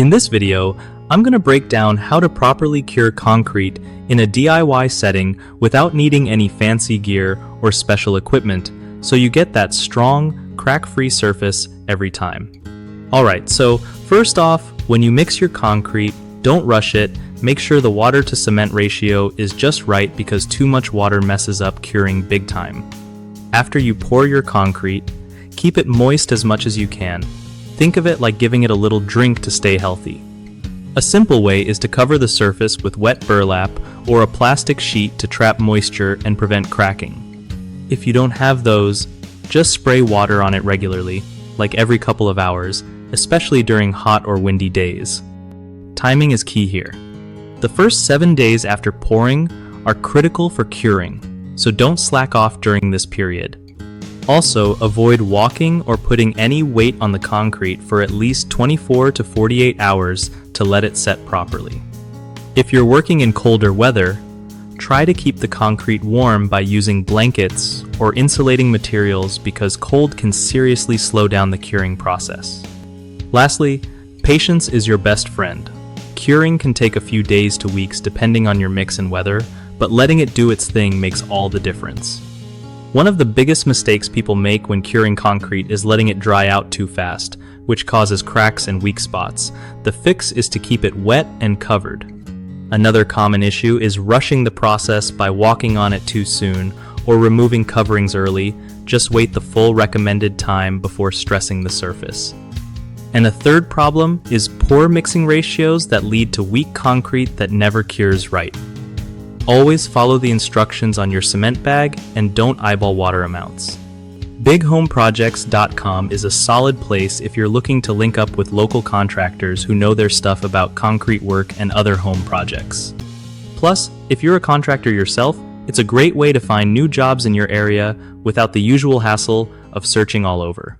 In this video, I'm going to break down how to properly cure concrete in a DIY setting without needing any fancy gear or special equipment, so you get that strong, crack-free surface every time. Alright, so first off, when you mix your concrete, don't rush it. Make sure the water to cement ratio is just right because too much water messes up curing big time. After you pour your concrete, keep it moist as much as you can. Think of it like giving it a little drink to stay healthy. A simple way is to cover the surface with wet burlap or a plastic sheet to trap moisture and prevent cracking. If you don't have those, just spray water on it regularly, like every couple of hours, especially during hot or windy days. Timing is key here. The first 7 days after pouring are critical for curing, so don't slack off during this period. Also, avoid walking or putting any weight on the concrete for at least 24 to 48 hours to let it set properly. If you're working in colder weather, try to keep the concrete warm by using blankets or insulating materials because cold can seriously slow down the curing process. Lastly, patience is your best friend. Curing can take a few days to weeks depending on your mix and weather, but letting it do its thing makes all the difference. One of the biggest mistakes people make when curing concrete is letting it dry out too fast, which causes cracks and weak spots. The fix is to keep it wet and covered. Another common issue is rushing the process by walking on it too soon or removing coverings early. Just wait the full recommended time before stressing the surface. And a third problem is poor mixing ratios that lead to weak concrete that never cures right. Always follow the instructions on your cement bag and don't eyeball water amounts. BigHomeProjects.com is a solid place if you're looking to link up with local contractors who know their stuff about concrete work and other home projects. Plus, if you're a contractor yourself, it's a great way to find new jobs in your area without the usual hassle of searching all over.